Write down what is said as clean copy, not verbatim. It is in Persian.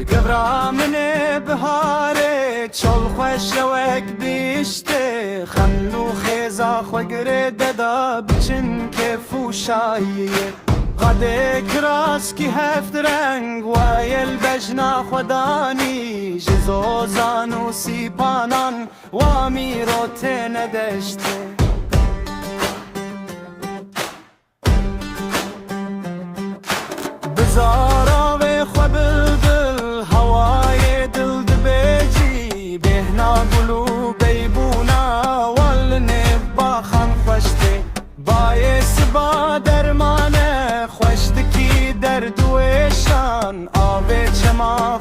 قبرا من بهاره چل خوش روک بیشته خملو خیزا خوگره ددا بچن که فوشاییه قده کراس کی هفت رنگ وایل بجنا خدانی جزو زانو سیپانان و میرو ندشته بزارا و خواب دل هوای دل دبیجی بهنا گلو بیبونا والنه باخم خوشته باعث با درمان خوشتکی در دوشان آب چما